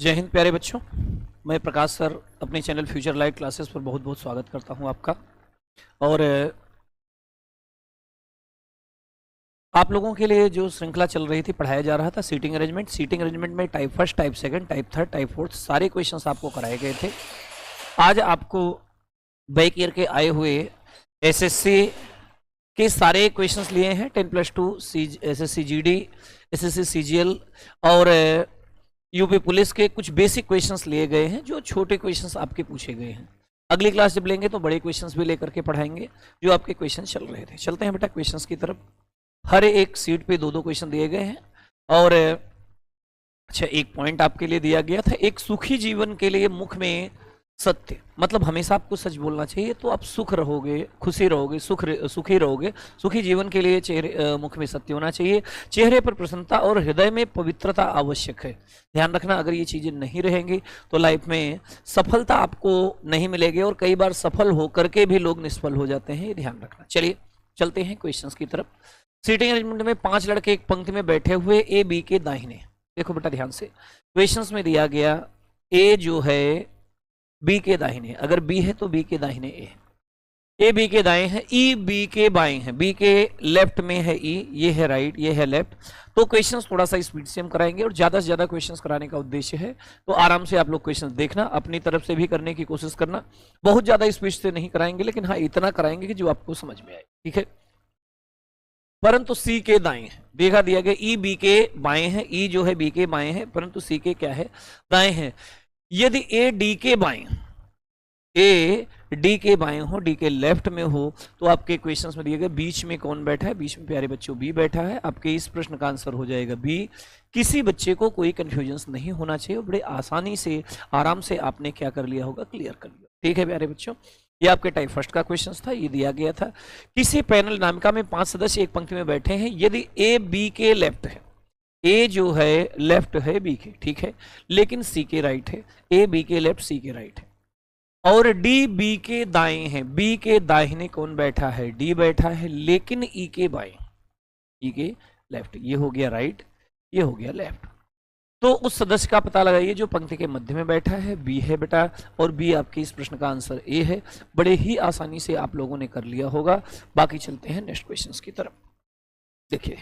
जय हिंद प्यारे बच्चों। मैं प्रकाश सर अपने चैनल फ्यूचर लाइट क्लासेस पर बहुत बहुत स्वागत करता हूं आपका। और आप लोगों के लिए जो श्रृंखला चल रही थी, पढ़ाया जा रहा था सीटिंग अरेंजमेंट में type first, type second, type third, type fourth सारे क्वेश्चंस आपको कराए गए थे। आज आपको बैक ईयर के आए हुए एसएससी के सारे क्वेश्चंस लिए हैं। 10+2 एसएससी जीडी, एसएससी सीजीएल और यूपी पुलिस के कुछ बेसिक क्वेश्चंस लिए गए हैं, जो छोटे क्वेश्चंस आपके पूछे गए हैं। अगली क्लास जब लेंगे तो बड़े क्वेश्चंस भी लेकर के पढ़ाएंगे जो आपके क्वेश्चन चल रहे थे। चलते हैं बेटा क्वेश्चंस की तरफ। हर एक सीट पे दो क्वेश्चन दिए गए हैं और अच्छा, एक पॉइंट आपके लिए दिया गया था, एक सुखी जीवन के लिए मुख में सत्य, मतलब हमेशा आपको सच बोलना चाहिए तो आप सुख रहोगे, खुशी रहोगे, सुखी रहोगे। सुखी जीवन के लिए चेहरे मुख में सत्य होना चाहिए, चेहरे पर प्रसन्नता और हृदय में पवित्रता आवश्यक है। ध्यान रखना, अगर ये चीजें नहीं रहेंगी तो लाइफ में सफलता आपको नहीं मिलेगी और कई बार सफल होकर के भी लोग निष्फल हो जाते हैं, ये ध्यान रखना। चलिए चलते हैं क्वेश्चंस की तरफ। सीटिंग अरेंजमेंट में 5 लड़के एक पंक्ति में बैठे हुए ए बी के दाहिने। देखो बेटा ध्यान से, क्वेश्चंस में दिया गया ए जो है बी के दाहिने, अगर बी है तो बी के दाहिने ए बी के दाएं है, ई बी के बाएं है, बी के लेफ्ट में है ई, ये है राइट, ये है लेफ्ट। तो क्वेश्चंस थोड़ा सा स्पीड से हम कराएंगे और ज्यादा से ज्यादा क्वेश्चंस कराने का उद्देश्य है, तो आराम से आप लोग क्वेश्चंस देखना, अपनी तरफ से भी करने की कोशिश करना। बहुत ज्यादा स्पीड से नहीं कराएंगे, लेकिन हाँ इतना कराएंगे कि जो आपको समझ में आए, ठीक है। परंतु सी के दाएं है, देखा दिया गया ई बी के बाएं है, ई जो है बी के बाएं है, परंतु सी के क्या है, दाएं है। यदि ए डी के बाएं, ए डी के बाएं हो, डी के लेफ्ट में हो, तो आपके क्वेश्चंस में दिए गए बीच में कौन बैठा है, बीच में प्यारे बच्चों बी बैठा है। आपके इस प्रश्न का आंसर हो जाएगा बी। किसी बच्चे को कोई कंफ्यूजन नहीं होना चाहिए, बड़े आसानी से आराम से आपने क्या कर लिया होगा, क्लियर कर लिया, ठीक है प्यारे बच्चों। ये आपके टाइप फर्स्ट का क्वेश्चन था, ये दिया गया था। किसी पैनल नामिका में 5 सदस्य एक पंक्ति में बैठे हैं, यदि ए बी के लेफ्ट है, ए जो है लेफ्ट है बी के, ठीक है, लेकिन सी के राइट है, ए बी के लेफ्ट सी के राइट है, और डी बी के दाएं है, बी के दाहिने कौन बैठा है, डी बैठा है, लेकिन ई के बाएं, ई के लेफ्ट, ये हो गया राइट, ये हो गया लेफ्ट। तो उस सदस्य का पता लगाइए जो पंक्ति के मध्य में बैठा है, बी है बेटा, और बी आपके इस प्रश्न का आंसर ए है। बड़े ही आसानी से आप लोगों ने कर लिया होगा। बाकी चलते हैं नेक्स्ट क्वेश्चन की तरफ। देखिए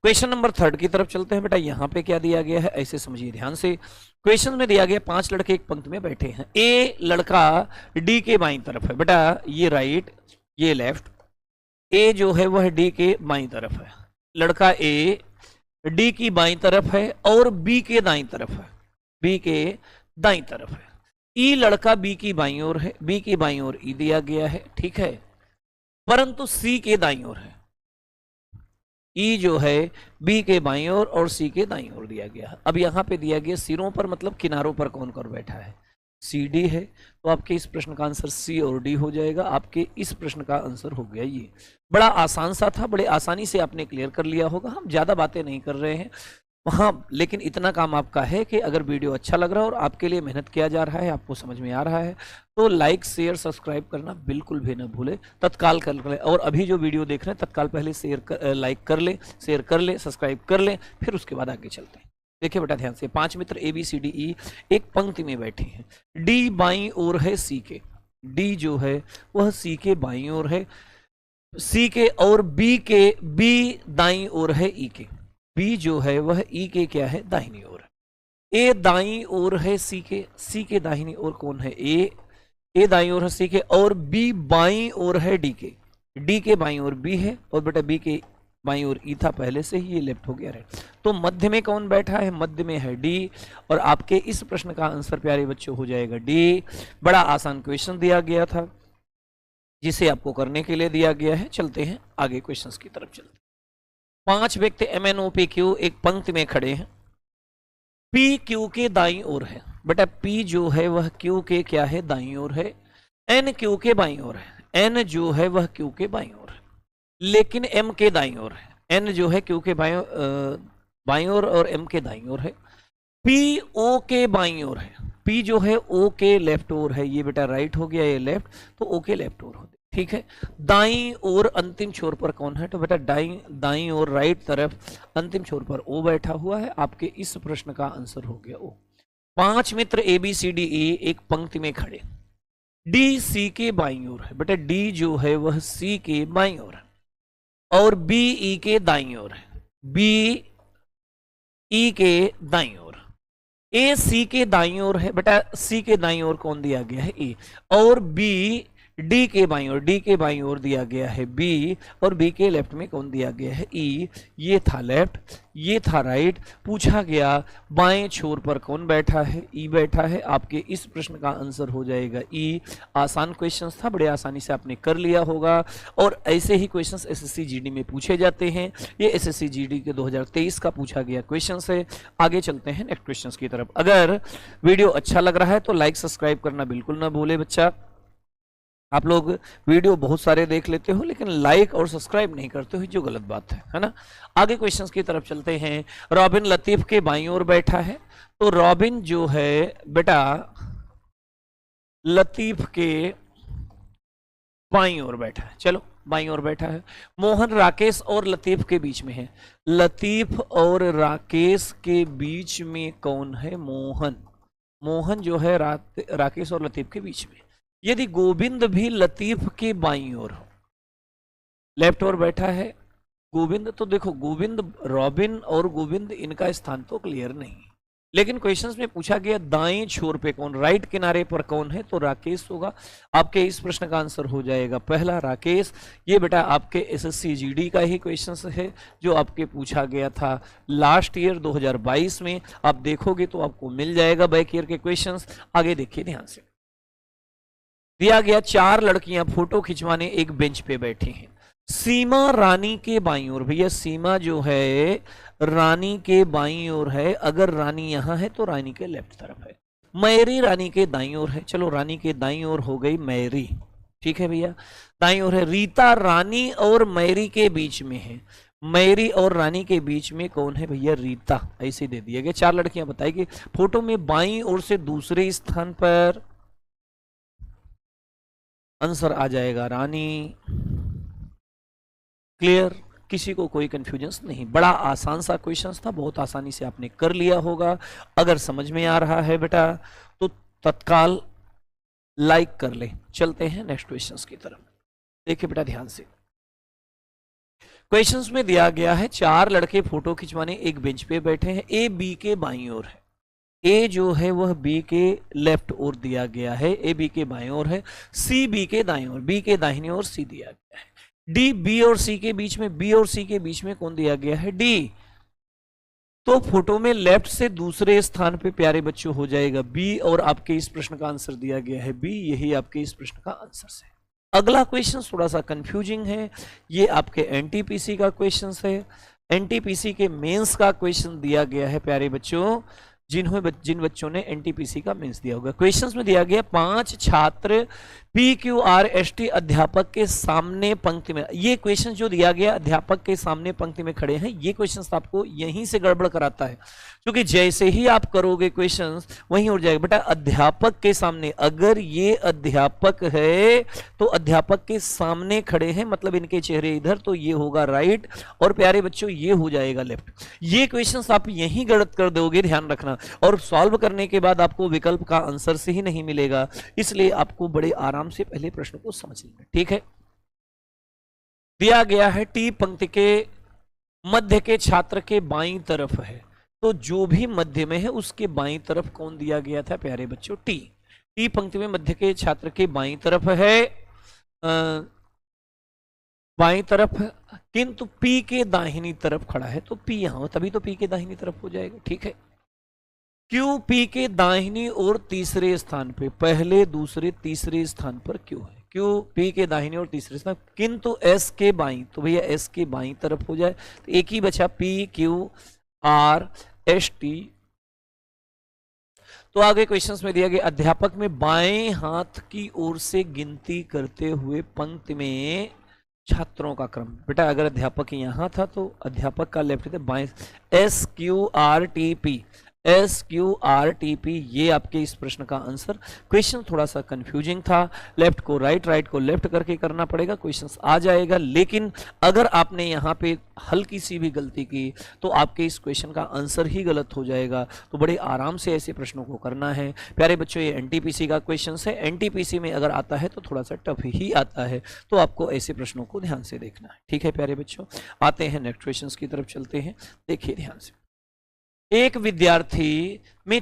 क्वेश्चन नंबर 3 की तरफ चलते हैं बेटा। यहां पे क्या दिया गया है, ऐसे समझिए ध्यान से। क्वेश्चन में दिया गया 5 लड़के एक पंक्ति में बैठे हैं, ए लड़का डी के बाईं तरफ है, बेटा ये राइट, ये लेफ्ट, ए जो है वह डी के बाईं तरफ है, लड़का ए डी की बाईं तरफ है और बी के दाईं तरफ है, बी के दाईं तरफ है। ई लड़का बी की बाईं ओर है, बी की बाईं ओर ई दिया गया है, ठीक है, परंतु सी के दाईं ओर है, ई जो है बी के बाईं ओर और सी के दाईं ओर दिया गया। अब यहां पे दिया गया सिरों पर, मतलब किनारों पर कौन कौन बैठा है, सी डी है, तो आपके इस प्रश्न का आंसर सी और डी हो जाएगा। आपके इस प्रश्न का आंसर हो गया ये। बड़ा आसान सा था, बड़े आसानी से आपने क्लियर कर लिया होगा। हम ज्यादा बातें नहीं कर रहे हैं हाँ, लेकिन इतना काम आपका है कि अगर वीडियो अच्छा लग रहा है और आपके लिए मेहनत किया जा रहा है, आपको समझ में आ रहा है, तो लाइक शेयर सब्सक्राइब करना बिल्कुल भी ना भूले, तत्काल कर ले। और अभी जो वीडियो देख रहे हैं तत्काल पहले लाइक कर ले, शेयर कर ले, सब्सक्राइब कर ले, फिर उसके बाद आगे चलते हैं। देखिए बेटा ध्यान से, 5 मित्र ए बी सी डी ई एक पंक्ति में बैठे हैं, डी बाईं ओर है सी के, डी जो है वह सी के बाईं ओर है, सी के, और बी दाईं ओर है ई के, बी जो है वह ई के क्या है, दाहिनी ओर है। ए दाईं ओर है सी के दाहिनी ओर कौन है, ए दाईं ओर है सी के, और बी बाईं ओर है डी के बाईं ओर बी है, और बेटा बी के बाईं ओर ई था पहले से ही, ये लेफ्ट हो गया है। तो मध्य में कौन बैठा है, मध्य में है डी, और आपके इस प्रश्न का आंसर प्यारे बच्चों हो जाएगा डी। बड़ा आसान क्वेश्चन दिया गया था जिसे आपको करने के लिए दिया गया है। चलते हैं आगे क्वेश्चंस की तरफ चलते हैं। 5 व्यक्ति MNOPQ एक पंक्ति में खड़े हैं, पी क्यू के दाईं ओर है, बेटा पी जो है वह क्यू के क्या है, दाईं ओर है, एन क्यू के बाईं ओर है, एन जो है वह क्यू के बाईं ओर है, लेकिन एम के दाईं ओर है, एन जो है क्यू के बाईं ओर और एम के दाईं ओर है। पी ओ के बाईं ओर है, पी जो है ओ के लेफ्ट ओर है, ये बेटा राइट हो गया, ये लेफ्ट, तो ओ के लेफ्ट ओर हो ठीक है। दाई और अंतिम छोर पर कौन है? तो बेटा दाई और राइट तरफ अंतिम छोर पर ओ बैठा हुआ है। आपके इस प्रश्न का आंसर हो गया ओ। 5 मित्र ए बी सी डी ए एक पंक्ति में खड़े, डी सी के बाईं ओर है। बेटा डी जो है वह सी के बाईं ओर है और बी ई के दाईं ओर है, बी ई के दाईं ओर, ए सी के दाईं ओर है। बेटा सी के दाईं ओर कौन दिया गया है? ए। और बी डी के बाईं ओर, डी के बाईं ओर दिया गया है बी, और बी के लेफ्ट में कौन दिया गया है? ई। ये था लेफ्ट, ये था राइट। पूछा गया बाएं छोर पर कौन बैठा है? ई बैठा है। आपके इस प्रश्न का आंसर हो जाएगा ई। आसान क्वेश्चंस था, बड़े आसानी से आपने कर लिया होगा। और ऐसे ही क्वेश्चंस एसएससी जीडी में पूछे जाते हैं। ये एसएससी जीडी के 2023 का पूछा गया क्वेश्चंस है। आगे चलते हैं नेक्स्ट क्वेश्चंस की तरफ। अगर वीडियो अच्छा लग रहा है तो लाइक सब्सक्राइब करना बिल्कुल ना भूले बच्चा। आप लोग वीडियो बहुत सारे देख लेते हो लेकिन लाइक और सब्सक्राइब नहीं करते हो, जो गलत बात है ना। आगे क्वेश्चंस की तरफ चलते हैं। रॉबिन लतीफ के बाईं ओर बैठा है, तो रॉबिन जो है बेटा लतीफ के बाईं ओर बैठा है। चलो बाईं ओर बैठा है। मोहन राकेश और लतीफ के बीच में है। लतीफ और राकेश के बीच में कौन है? मोहन। मोहन जो है राकेश और लतीफ के बीच में। यदि गोविंद भी लतीफ के बाईं ओर हो, लेफ्ट ओर बैठा है गोविंद, तो देखो गोविंद, रॉबिन और गोविंद इनका स्थान तो क्लियर नहीं, लेकिन क्वेश्चंस में पूछा गया दाएं छोर पे कौन, राइट किनारे पर कौन है? तो राकेश होगा। आपके इस प्रश्न का आंसर हो जाएगा पहला राकेश। ये बेटा आपके एसएससी जीडी का ही क्वेश्चंस है जो आपके पूछा गया था लास्ट ईयर 2022 में। आप देखोगे तो आपको मिल जाएगा बैक ईयर के क्वेश्चंस। आगे देखिए ध्यान से। दिया गया 4 लड़कियां फोटो खिंचवाने एक बेंच पे बैठी हैं। सीमा रानी के बाईं ओर, भैया सीमा जो है रानी के बाईं ओर है। अगर रानी यहां है तो रानी के लेफ्ट तरफ है। मैरी रानी के दाईं ओर है। चलो रानी के दाईं ओर हो गई मैरी, ठीक है भैया, दाईं ओर है। रीता रानी और मैरी के बीच में है। मैरी और रानी के बीच में कौन है भैया? रीता। ऐसे दे दिया गया। 4 लड़कियां बताएगी फोटो में बाईं ओर से दूसरे स्थान पर, आंसर आ जाएगा रानी। क्लियर? किसी को कोई कंफ्यूजन नहीं। बड़ा आसान सा क्वेश्चन था, बहुत आसानी से आपने कर लिया होगा। अगर समझ में आ रहा है बेटा तो तत्काल लाइक कर ले। चलते हैं नेक्स्ट क्वेश्चंस की तरफ। देखिए बेटा ध्यान से, क्वेश्चंस में दिया गया है 4 लड़के फोटो खिंचवाने एक बेंच पे बैठे हैं। ए बी के बाईं ओर है। ए जो है वह बी के लेफ्ट ओर दिया गया है, ए बी के बाईं ओर है। सी बी के दाईं ओर, बी के दाहिनी ओर सी दिया गया है। डी बी और सी के बीच में, बी और सी के बीच में कौन दिया गया है? डी। तो फोटो में लेफ्ट से दूसरे स्थान पे प्यारे बच्चों हो जाएगा बी, और आपके इस प्रश्न का आंसर दिया गया है बी। यही आपके इस प्रश्न का आंसर है। अगला क्वेश्चन थोड़ा सा कंफ्यूजिंग है। ये आपके एनटीपीसी का क्वेश्चन है। एनटीपीसी के मेंस का क्वेश्चन दिया गया है प्यारे बच्चों, जिन बच्चों ने एनटीपीसी का मेंस दिया होगा। क्वेश्चंस में दिया गया 5 छात्र PQRST अध्यापक के सामने पंक्ति में। ये क्वेश्चन जो दिया गया अध्यापक के सामने पंक्ति में खड़े हैं, ये क्वेश्चंस आपको यहीं से गड़बड़ कराता है, क्योंकि जैसे ही आप करोगे क्वेश्चंस वहीं उड़ जाएगा। बेटा अध्यापक के सामने, अगर ये अध्यापक है तो अध्यापक के सामने खड़े हैं, मतलब इनके चेहरे इधर, तो ये होगा राइट, और प्यारे बच्चों ये हो जाएगा लेफ्ट। ये क्वेश्चंस आप यहीं गलत कर दोगे, ध्यान रखना। और सॉल्व करने के बाद आपको विकल्प का आंसर से ही नहीं मिलेगा, इसलिए आपको बड़े आराम से पहले प्रश्न को समझ लेना, ठीक है। दिया गया है टी पंक्ति के मध्य के छात्र के बाईं तरफ है, तो जो भी मध्य में है उसके बाईं तरफ कौन दिया गया था प्यारे बच्चों? टी। टी पंक्ति में मध्य के छात्र के बाईं तरफ है, बाईं तरफ, किंतु पी के दाहिनी तरफ खड़ा है, तो पी यहां, तभी तो पी के दाहिनी तरफ हो जाएगा, ठीक है। क्यू पी के दाहिनी और तीसरे स्थान पे, पहले दूसरे तीसरे स्थान पर क्यू है। क्यू पी के दाहिनी और तीसरे स्थान, किंतु एस के बाईं, तो भैया एस के बाईं तरफ हो जाए, तो एक ही बचा PQRST। तो आगे क्वेश्चंस में दिया गया अध्यापक में बाएं हाथ की ओर से गिनती करते हुए पंक्ति में छात्रों का क्रम। बेटा अगर अध्यापक यहां था तो अध्यापक का लेफ्ट थे बाएं, SQRTP। SQRTP, ये आपके इस प्रश्न का आंसर। क्वेश्चन थोड़ा सा कंफ्यूजिंग था, लेफ्ट को राइट, राइट को लेफ्ट करके करना पड़ेगा, क्वेश्चन आ जाएगा। लेकिन अगर आपने यहाँ पे हल्की सी भी गलती की तो आपके इस क्वेश्चन का आंसर ही गलत हो जाएगा। तो बड़े आराम से ऐसे प्रश्नों को करना है प्यारे बच्चों। ये NTPC का क्वेश्चन है, NTPC में अगर आता है तो थोड़ा सा टफ ही आता है, तो आपको ऐसे प्रश्नों को ध्यान से देखना है, ठीक है प्यारे बच्चों। आते हैं नेक्स्ट क्वेश्चन की तरफ चलते हैं, देखिए ध्यान से। एक विद्यार्थी में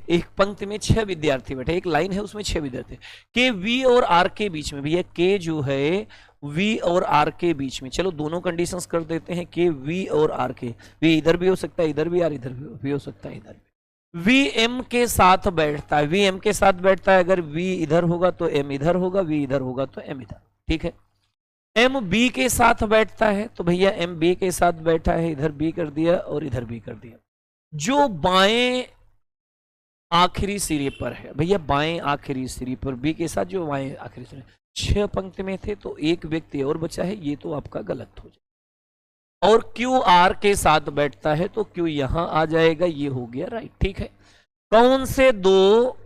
एक पंक्ति में 6 विद्यार्थी बैठे, एक लाइन है उसमें 6 विद्यार्थी, के V और R के बीच में, भैया के जो है V और R के बीच में, चलो दोनों कंडीशंस कर देते हैं, के V और R के, V इधर भी हो सकता है, इधर भी, R इधर भी हो सकता है, इधर भी। V M के साथ बैठता है, V M के साथ बैठता है, अगर V इधर होगा तो M इधर होगा, V इधर होगा तो M इधर, ठीक है। M B के साथ बैठता है, तो भैया M B के साथ बैठा है, इधर B कर दिया और इधर B कर दिया। जो बाएं आखिरी सिरे पर है, भैया बाएं आखिरी सिरे पर B के साथ जो बाएं आखिरी सिरे, 6 पंक्ति में थे तो एक व्यक्ति और बचा है, ये तो आपका गलत हो जाए। और Q R के साथ बैठता है तो Q यहां आ जाएगा, ये हो गया राइट, ठीक है। कौन से दो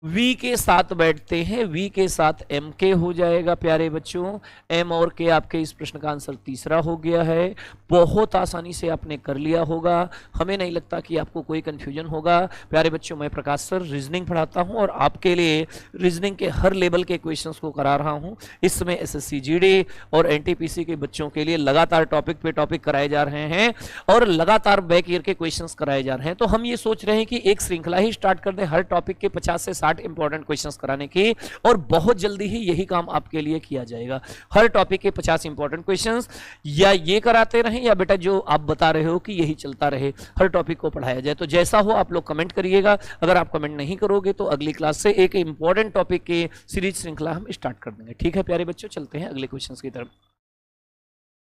V के साथ बैठते हैं, V के साथ M के हो जाएगा प्यारे बच्चों, M और K आपके इस प्रश्न का आंसर तीसरा हो गया है। बहुत आसानी से आपने कर लिया होगा, हमें नहीं लगता कि आपको कोई कंफ्यूजन होगा प्यारे बच्चों। मैं प्रकाश सर रीजनिंग पढ़ाता हूं और आपके लिए रीजनिंग के हर लेवल के क्वेश्चंस को करा रहा हूं। इस समय SSC GD और NTPC के बच्चों के लिए लगातार टॉपिक पे टॉपिक कराए जा रहे हैं और लगातार बैक ईयर के क्वेश्चंस कराए जा रहे हैं। तो हम ये सोच रहे हैं कि एक श्रृंखला ही स्टार्ट कर दें, हर टॉपिक के 50 से 60 इंपॉर्टेंट क्वेश्चंस कराने की, और बहुत जल्दी ही यही काम आपके लिए किया जाएगा। हर टॉपिक के 50 इंपॉर्टेंट क्वेश्चंस या ये कराते रहें या बेटा जो आप बता रहे हो कि यही चलता रहे, हर टॉपिक को पढ़ाया जाए। तो जैसा हो आप लोग कमेंट करिएगा, अगर आप कमेंट नहीं करोगे तो अगली क्लास से एक इंपॉर्टेंट टॉपिक के सीरीज श्रृंखला हम स्टार्ट कर देंगे, ठीक है प्यारे बच्चों। चलते हैं अगले क्वेश्चन की तरफ।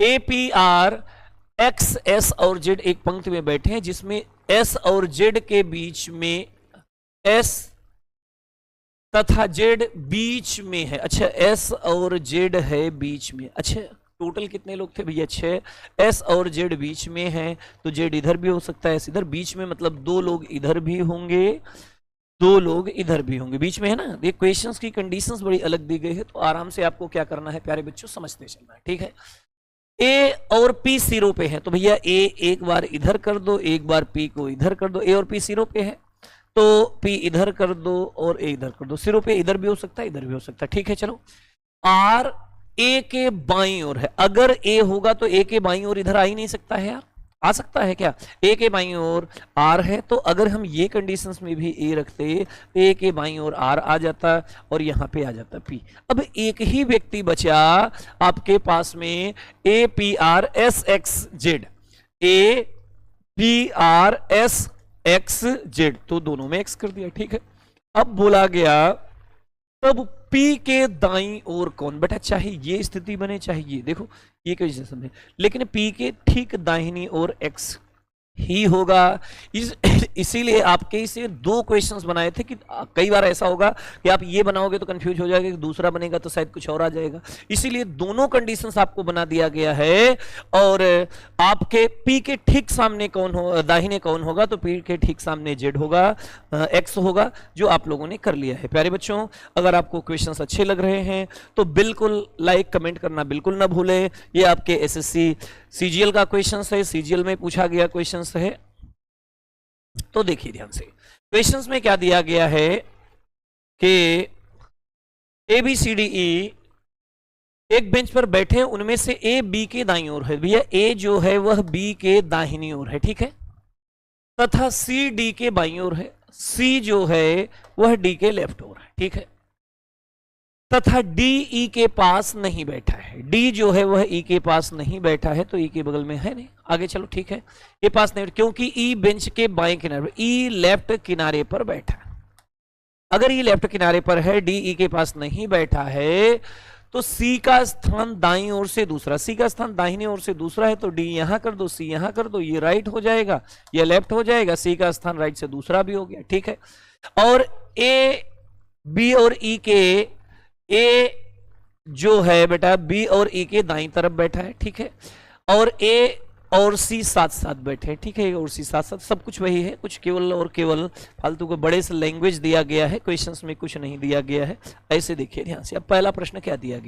APR X S और Z एक पंक्ति में बैठे हैं जिसमें S और Z के बीच में S तथा Z बीच में है। अच्छा S और Z है बीच में, अच्छा टोटल कितने लोग थे भैया 6, S और Z बीच में है तो Z इधर भी हो सकता है, S इधर, बीच में मतलब 2 लोग इधर भी होंगे, 2 लोग इधर भी होंगे, बीच में है ना। ये क्वेश्चंस की कंडीशंस बड़ी अलग दी गई है, तो आराम से आपको क्या करना है प्यारे बच्चों, समझते चलना है, ठीक है। A और P सिरों पे है तो भैया A एक बार इधर कर दो, एक बार P को इधर कर दो। A और P सिरों पे है तो P इधर कर दो और A इधर कर दो, सिरों पे इधर भी हो सकता है, इधर भी हो सकता है, ठीक है। चलो R A के बाईं ओर है, अगर A होगा तो A के बाईं ओर इधर आ ही नहीं सकता है यार, आ सकता है क्या? A के बाईं ओर R है, तो अगर हम ये कंडीशंस में भी A रखते तो A के बाईं ओर R आ जाता और यहाँ पे आ जाता P। अब एक ही व्यक्ति बचा आपके पास में A P R S X Z, A P R S X Z, तो दोनों में X कर दिया, ठीक है। अब बोला गया तब P के दाईं ओर कौन बेटा, चाहे ये स्थिति बने चाहे ये, देखो ये कैसे समझे, लेकिन P के ठीक दाहिनी ओर X ही होगा। इसीलिए आपके इसे 2 क्वेश्चंस बनाए थे कि कई बार ऐसा होगा कि आप ये बनाओगे तो कंफ्यूज हो जाएगा, कि दूसरा बनेगा तो शायद कुछ और आ जाएगा, इसीलिए दोनों कंडीशंस आपको बना दिया गया है। और आपके P के ठीक सामने कौन हो, दाहिने कौन होगा, तो P के ठीक सामने Z होगा, X होगा, जो आप लोगों ने कर लिया है। प्यारे बच्चों अगर आपको क्वेश्चंस अच्छे लग रहे हैं तो बिल्कुल लाइक कमेंट करना बिल्कुल ना भूलें। ये आपके SSC CGL का क्वेश्चन है, CGL में पूछा गया क्वेश्चन है। तो देखिए ध्यान से, क्वेश्चंस में क्या दिया गया है कि ABCDE एक बेंच पर बैठे, उनमें से A B के दाईं ओर है, भैया A जो है वह B के दाहिनी ओर है, ठीक है, तथा C D के बाईं ओर है, C जो है वह D के लेफ्ट ओर है, ठीक है, तथा D E के पास नहीं बैठा है, D जो है वह E के पास नहीं बैठा है, तो E के बगल में है नहीं, आगे चलो ठीक है, ये पास नहीं, क्योंकि E बेंच के बाएं किनारे पर, E लेफ्ट किनारे पर बैठा है। अगर E लेफ्ट किनारे पर है, D E के पास नहीं बैठा है, तो C का स्थान दाईं ओर से दूसरा, C का स्थान दाहिनी ओर से दूसरा है, तो D यहां कर दो, C यहां कर दो, ये राइट हो जाएगा, ये लेफ्ट हो जाएगा, C का स्थान राइट से दूसरा भी हो गया, ठीक है। और A B और E के, A जो है बेटा B और E के दाईं तरफ बैठा है, ठीक है, और A और सी साथ साथ बैठे हैं, ठीक है, और सी साथ साथ, सब कुछ वही है, कुछ केवल और केवल फालतू को बड़े से लैंग्वेज दिया गया है, क्वेश्चंस में कुछ नहीं दिया गया है। ऐसे देखिए ध्यान से। अब पहला प्रश्न क्या दिया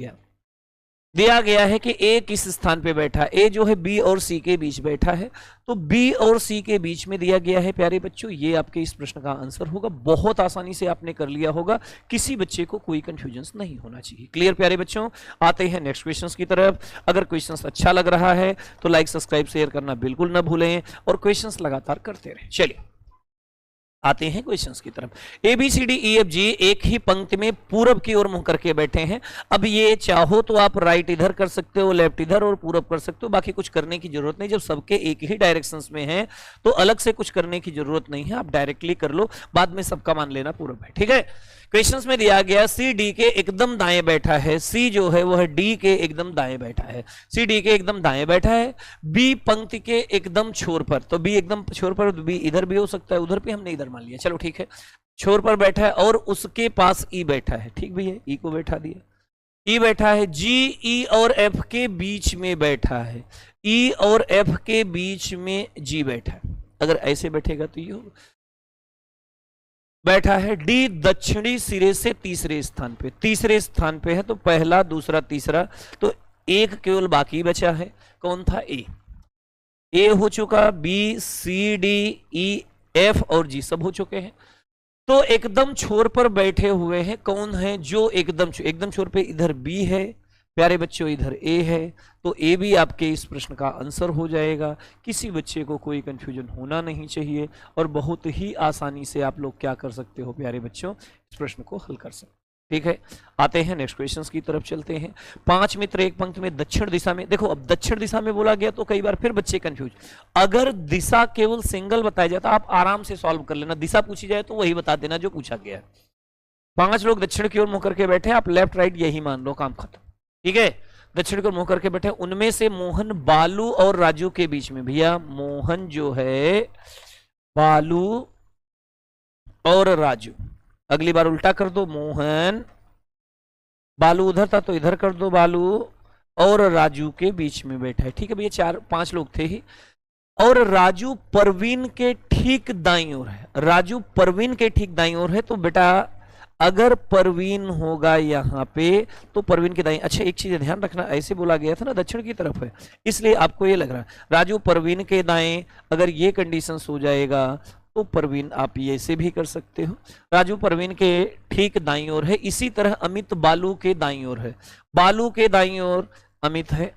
गया है कि ए किस स्थान पे बैठा, ए जो है बी और सी के बीच बैठा है, तो बी और सी के बीच में दिया गया है प्यारे बच्चों, ये आपके इस प्रश्न का आंसर होगा। बहुत आसानी से आपने कर लिया होगा, किसी बच्चे को कोई कंफ्यूजन नहीं होना चाहिए। क्लियर प्यारे बच्चों? आते हैं नेक्स्ट क्वेश्चंस की तरफ। अगर क्वेश्चंस अच्छा लग रहा है तो लाइक सब्सक्राइब शेयर करना बिल्कुल ना भूलें और क्वेश्चंस लगातार करते रहें। चलिए आते हैं क्वेश्चंस की तरफ। A B C D E F G एक ही पंक्ति में पूरब की ओर मुंह करके बैठे हैं। अब ये चाहो तो आप राइट इधर कर सकते हो, लेफ्ट इधर और पूरब कर सकते हो, बाकी कुछ करने की जरूरत नहीं। जब सबके एक ही डायरेक्शंस में हैं तो अलग से कुछ करने की जरूरत नहीं है, आप डायरेक्टली कर लो, बाद में सबका मान लेना पूरब है, ठीक है। क्वेश्चंस में दिया गया सी डी के एकदम दाएं बैठा है, सी जो है वो है डी के एकदम दाएं बैठा है, सी डी के एकदम दाएं बैठा है, बी पंक्ति के एकदम छोर पर, तो बी एकदम छोर पर, बी इधर भी हो सकता है, उधर भी हमने इधर मान लिया, चलो ठीक है, छोर पर बैठा है और उसके पास ई बैठा है, ठीक भी है, ई को बैठा दिया, ई बैठा है, जी ई और एफ के बीच में बैठा है, ई और एफ के बीच में जी बैठा है। अगर ऐसे बैठेगा तो ये होगा, बैठा है डी दक्षिणी सिरे से तीसरे स्थान पे, तीसरे स्थान पे है, तो पहला दूसरा तीसरा, तो एक केवल बाकी बचा है, कौन था? ए हो चुका, B C D E F और जी सब हो चुके हैं। तो एकदम छोर पर बैठे हुए हैं, कौन है? जो एकदम छोर पे इधर बी है प्यारे बच्चों, इधर ए है, तो ए भी आपके इस प्रश्न का आंसर हो जाएगा। किसी बच्चे को कोई कंफ्यूजन होना नहीं चाहिए और बहुत ही आसानी से आप लोग क्या कर सकते हो प्यारे बच्चों, इस प्रश्न को हल कर सकते, ठीक है। आते हैं नेक्स्ट क्वेश्चंस की तरफ चलते हैं। 5 मित्र एक पंक्ति में दक्षिण दिशा में, देखो अब दक्षिण दिशा में बोला गया तो कई बार फिर बच्चे कंफ्यूज, अगर दिशा केवल सिंगल बताया जाता आप आराम से सॉल्व कर लेना, दिशा पूछी जाए तो वही बता देना जो पूछा गया है। 5 लोग दक्षिण की ओर मुंह करके बैठे, आप लेफ्ट राइट यही मान लो, काम खत्म, ठीक है। दक्षिण की ओर मुंह करके बैठे, उनमें से मोहन बालू और राजू के बीच में, भैया मोहन जो है बालू और राजू, अगली बार उल्टा कर दो, मोहन बालू उधर था तो इधर कर दो, बालू और राजू के बीच में बैठा है, ठीक है भैया, 4-5 लोग थे ही, और राजू परवीन के ठीक दाईं ओर है, राजू परवीन के ठीक दाईं ओर है, तो बेटा अगर परवीन होगा यहाँ पे तो परवीन के दाईं, अच्छा एक चीज ध्यान रखना, ऐसे बोला गया था ना दक्षिण की तरफ है, इसलिए आपको ये लग रहा है राजू परवीन के दाएं, अगर ये कंडीशंस हो जाएगा तो परवीन आप ये से भी कर सकते हो, राजू परवीन के ठीक दाईं ओर है। इसी तरह अमित बालू के दाईं ओर है, बालू के दाईं ओर अमित है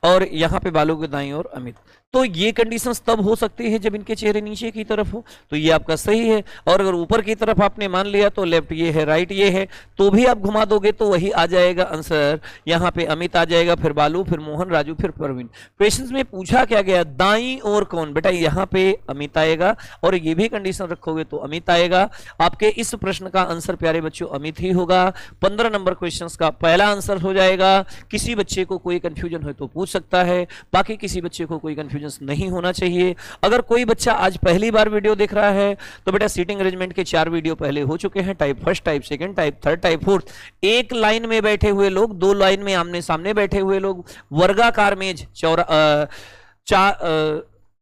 और यहाँ पे बालू के दाईं ओर अमित, तो ये कंडीशंस तब हो सकती है जब इनके चेहरे नीचे की तरफ हो, तो ये आपका सही है। और अगर ऊपर की तरफ आपने मान लिया तो लेफ्ट ये है, राइट ये है, तो भी आप घुमा दोगे तो वही आ जाएगा आंसर, यहाँ पे अमित आ जाएगा, फिर बालू, फिर मोहन, राजू, फिर परवीन। क्वेश्चंस में पूछा क्या गया, दाईं ओर कौन, बेटा यहाँ पे अमित आएगा, और ये भी कंडीशन रखोगे तो अमित आएगा। आपके इस प्रश्न का आंसर प्यारे बच्चों अमित ही होगा। 15 नंबर क्वेश्चन का पहला आंसर हो जाएगा। किसी बच्चे को कोई कंफ्यूजन हो तो पूछ सकता है, बाकी किसी बच्चे को कोई कंफ्यूजन नहीं होना चाहिए। अगर कोई बच्चा आज पहली बार वीडियो देख रहा है तो बेटा सीटिंग अरेंजमेंट के 4 वीडियो पहले हो चुके हैं, type first, type second, type third, type fourth, एक लाइन में बैठे हुए लोग, 2 लाइन में आमने सामने बैठे हुए लोग, वर्गाकार मेज,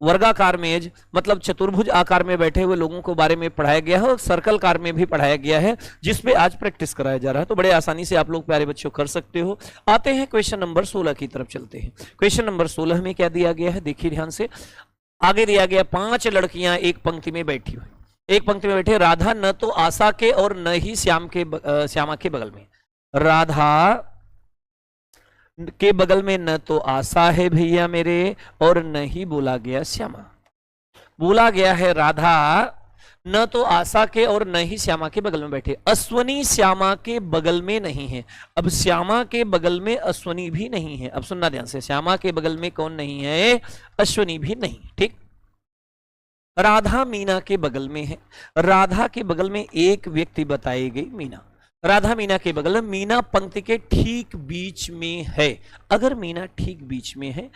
वर्गाकार मेज मतलब चतुर्भुज आकार में बैठे हुए लोगों को बारे में पढ़ाया गया है, और सर्कल कार में भी पढ़ाया गया है, जिसपे आज प्रैक्टिस कराया जा रहा है, तो बड़े आसानी से आप लोग प्यारे बच्चों कर सकते हो। आते हैं क्वेश्चन नंबर 16 की तरफ चलते हैं। क्वेश्चन नंबर 16 में क्या दिया गया है, देखिए ध्यान से। आगे दिया गया 5 लड़कियां एक पंक्ति में बैठी हुई, एक पंक्ति में बैठे, राधा न तो आशा के और न ही श्यामा के बगल में, राधा के बगल में न तो आशा है भैया मेरे, और न ही बोला गया श्यामा, बोला गया है राधा न तो आशा के और न ही श्यामा के बगल में बैठे, अश्वनी श्यामा के बगल में नहीं है। अब श्यामा के बगल में अश्वनी भी नहीं है, अब सुनना ध्यान से, श्यामा के बगल में कौन नहीं है, अश्वनी भी नहीं, ठीक। राधा मीना के बगल में है, राधा के बगल में एक व्यक्ति बताई गई, मीना, राधा मीना के बगल में, मीना पंक्ति के ठीक बीच में है। अगर मीना ठीक बीच में है,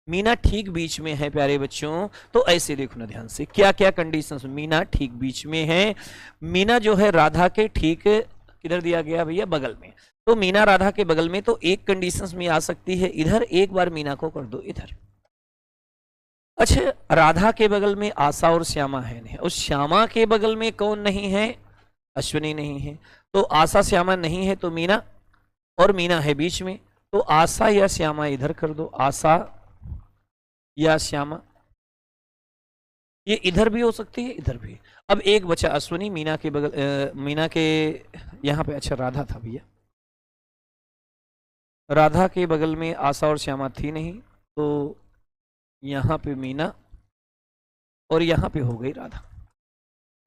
मीना ठीक बीच में है प्यारे बच्चों, तो ऐसे देखो ना ध्यान से, क्या क्या कंडीशंस, मीना ठीक बीच में है, मीना जो है राधा के ठीक किधर दिया गया भैया, बगल में, तो मीना राधा के बगल में, तो एक कंडीशंस में आ सकती है इधर, एक बार मीना को कर दो इधर। अच्छा, राधा के बगल में आशा और श्यामा है, उस श्यामा के बगल में कौन नहीं है? अश्विनी नहीं है। तो आशा श्यामा नहीं है तो मीना, और मीना है बीच में, तो आशा या श्यामा इधर कर दो, आशा या श्यामा। ये इधर भी हो सकती है, इधर भी। अब एक बचा अश्विनी, मीना के बगल, मीना के यहां पे, अच्छा राधा था भैया, राधा के बगल में आशा और श्यामा थी नहीं, तो यहां पे मीना और यहां पे हो गई राधा।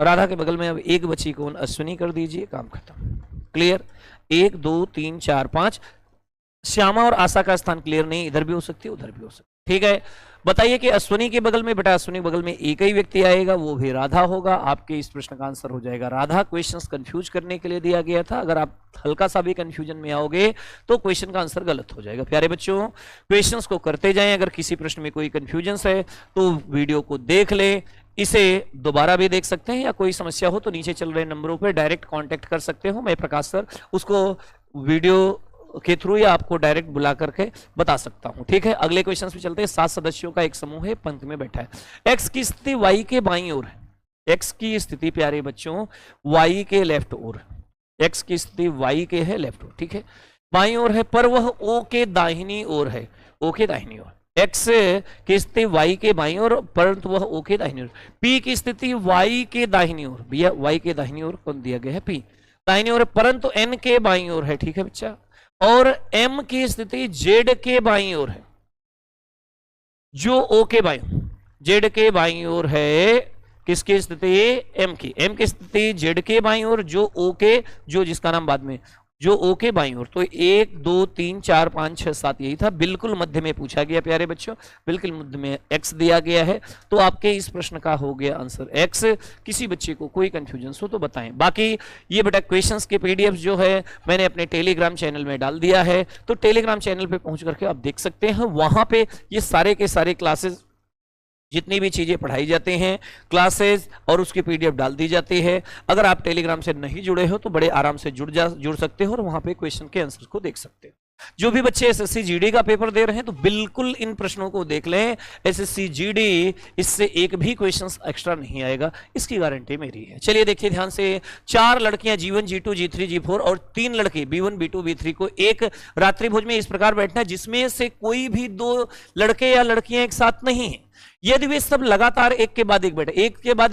राधा के बगल में अब एक बची कौन? अश्विनी कर दीजिए, काम खत्म। क्लियर? 1 2 3 4 5। श्यामा और आशा का स्थान क्लियर नहीं, इधर भी हो सकती है, उधर भी हो सकती है। ठीक है, बताइए कि अश्विनी के बगल में, बेटा अश्विनी के बगल में एक ही व्यक्ति आएगा, वो भी राधा होगा। आपके इस प्रश्न का आंसर हो जाएगा राधा। क्वेश्चंस कंफ्यूज करने के लिए दिया गया था, अगर आप हल्का सा भी कंफ्यूजन में आओगे तो क्वेश्चन का आंसर गलत हो जाएगा। प्यारे बच्चों, क्वेश्चंस को करते जाएं। अगर किसी प्रश्न में कोई कंफ्यूजन है तो वीडियो को देख ले, इसे दोबारा भी देख सकते हैं, या कोई समस्या हो तो नीचे चल रहे नंबरों पर डायरेक्ट कॉन्टेक्ट कर सकते हो। मैं प्रकाश सर उसको वीडियो के थ्रू या आपको डायरेक्ट बुला करके बता सकता हूं। ठीक है, अगले क्वेश्चन पे चलते हैं। 7 सदस्यों का एक समूह है, पंक्ति में बैठा है। एक्स की स्थिति वाई के बाईं ओर है। एक्स की स्थिति प्यारे बच्चों वाई के लेफ्ट ओर। एक्स की स्थिति वाई के है लेफ्ट ओर, ठीक है, बाईं ओर है, पर वह ओ के दाहिनी ओर है। ओ के दाहिनी ओर। एक्स की स्थिति वाई के बाईं ओर, परंतु वह ओ के दाहिनी ओर। पी की स्थिति वाई के दाहिनी ओर। भैया वाई के दाहिनी ओर कौन दिया गया है? पी दाहिनी ओर, परंतु एन के बाईं ओर है। ठीक है बच्चा, और एम की स्थिति जेड के बाईं ओर है, जो ओ के बाईं, जेड के बाईं ओर है। किसकी स्थिति? एम की। एम की स्थिति जेड के बाईं ओर, जो ओ के, जो जिसका नाम बाद में, जो ओ के बाईं ओर। तो 1 2 3 4 5 6 7 यही था। बिल्कुल मध्य में पूछा गया प्यारे बच्चों, बिल्कुल मध्य में एक्स दिया गया है। तो आपके इस प्रश्न का हो गया आंसर एक्स। किसी बच्चे को कोई कंफ्यूजन हो तो बताएं। बाकी ये बेटा क्वेश्चंस के पीडीएफ जो है मैंने अपने टेलीग्राम चैनल में डाल दिया है, तो टेलीग्राम चैनल पे पहुंच करके आप देख सकते हैं। वहां पे ये सारे के सारे क्लासेस, जितनी भी चीजें पढ़ाई जाती हैं, क्लासेस और उसकी पीडीएफ डाल दी जाती है। अगर आप टेलीग्राम से नहीं जुड़े हो तो बड़े आराम से जुड़ सकते हो और वहां पे क्वेश्चन के आंसर को देख सकते हो। जो भी बच्चे एसएससी जीडी का पेपर दे रहे हैं तो बिल्कुल इन प्रश्नों को देख लें। एसएससी जीडी, इससे एक भी क्वेश्चंस एक्स्ट्रा नहीं आएगा, इसकी गारंटी मेरी है। चलिए देखिए ध्यान से। 4 लड़कियां G1 G2 G3 G4 और 3 लड़के B1 B2 B3 को एक रात्रि भोज में इस प्रकार बैठना है जिसमें से कोई भी 2 लड़के या लड़कियां एक साथ नहीं है। यदि वे सब लगातार एक के बाद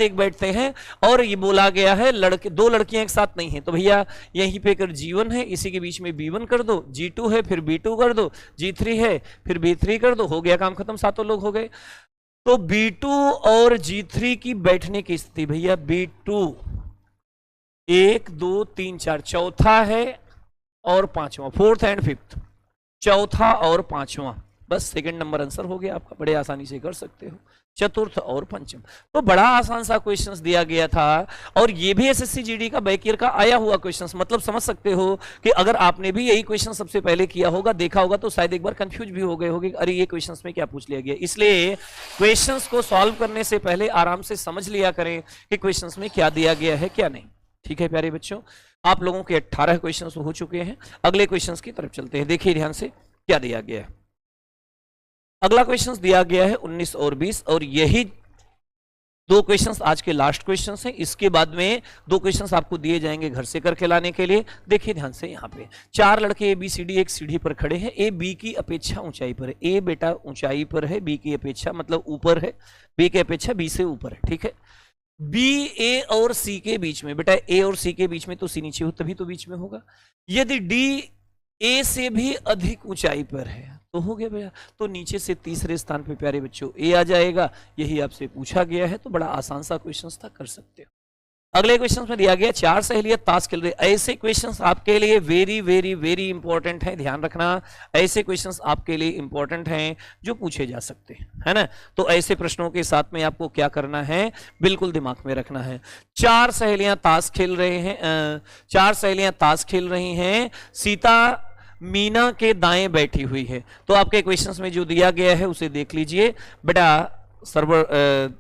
एक बैठते हैं और ये बोला गया है 2 लड़कियां एक साथ नहीं है, तो भैया यहीं पे कर G1 है, इसी के बीच में B1 कर दो, G2 है फिर B2 कर दो, G3 है फिर B3 कर दो, हो गया काम खत्म, 7 लोग हो गए। तो B2 और G3 की बैठने की स्थिति, भैया B2 1 2 3 4, चौथा है और पांचवा, 4th एंड 5th, चौथा और पांचवा, बस सेकंड नंबर आंसर हो गया आपका। बड़े आसानी से कर सकते हो। चतुर्थ और पंचम, तो बड़ा आसान सा क्वेश्चंस दिया गया था और ये भी एसएससी जीडी का बैक ईयर का आया हुआ क्वेश्चंस। मतलब समझ सकते हो कि अगर आपने भी यही क्वेश्चन सबसे पहले किया होगा, देखा होगा, तो शायद एक बार कंफ्यूज भी हो गए होगे, अरे ये क्वेश्चंस में क्या पूछ लिया गया। इसलिए क्वेश्चंस को सॉल्व करने से पहले आराम से समझ लिया करें कि क्वेश्चंस में क्या दिया गया है क्या नहीं। ठीक है प्यारे बच्चों, आप लोगों के 18 क्वेश्चंस हो चुके हैं। अगले क्वेश्चंस की तरफ चलते हैं। देखिए ध्यान से क्या दिया गया है। अगला क्वेश्चन दिया गया है 19 और 20, और यही 2 क्वेश्चंस आज के लास्ट क्वेश्चंस हैं। इसके बाद में 2 क्वेश्चंस आपको दिए जाएंगे घर से करके लाने के लिए। देखिए ध्यान से, यहाँ पे 4 लड़के ABCD एक सीढ़ी पर खड़े हैं। A B की अपेक्षा ऊंचाई पर है। A बेटा ऊंचाई पर है, B की अपेक्षा मतलब ऊपर है, B की अपेक्षा B से ऊपर है। ठीक है, B A और C के बीच में, बेटा A और C के बीच में, तो C नीचे हो तभी तो बीच में होगा। यदि D A से भी अधिक ऊंचाई पर है तो हो गया भैया, तो नीचे से तीसरे स्थान पे प्यारे बच्चों A आ जाएगा। यही आपसे पूछा गया है, तो बड़ा आसान सा क्वेश्चन था, कर सकते हो। अगले क्वेश्चन में दिया गया 4 सहेलियां ताश खेल रही। ऐसे क्वेश्चंस आपके लिए वेरी वेरी वेरी इंपॉर्टेंट है, ध्यान रखना। ऐसे क्वेश्चंस आपके लिए इंपॉर्टेंट हैं जो पूछे जा सकते हैं, है ना। तो ऐसे प्रश्नों के साथ में आपको क्या करना है, बिल्कुल दिमाग में रखना है। 4 सहेलियां ताश खेल रहे हैं, 4 सहेलियां ताश खेल रही हैं। सीता मीना के दाएं बैठी हुई है। तो आपके क्वेश्चंस में जो दिया गया है उसे देख लीजिए। बेटा सर्वर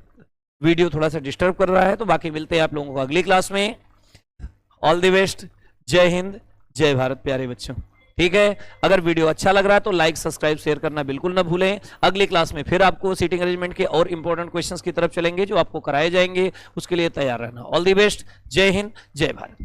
वीडियो थोड़ा सा डिस्टर्ब कर रहा है, तो बाकी मिलते हैं आप लोगों को अगली क्लास में। ऑल द बेस्ट, जय हिंद, जय भारत प्यारे बच्चों। ठीक है, अगर वीडियो अच्छा लग रहा है तो लाइक सब्सक्राइब शेयर करना बिल्कुल ना भूलें। अगली क्लास में फिर आपको सीटिंग अरेंजमेंट के और इंपॉर्टेंट क्वेश्चंस की तरफ चलेंगे जो आपको कराए जाएंगे, उसके लिए तैयार रहना। ऑल द बेस्ट, जय हिंद, जय भारत।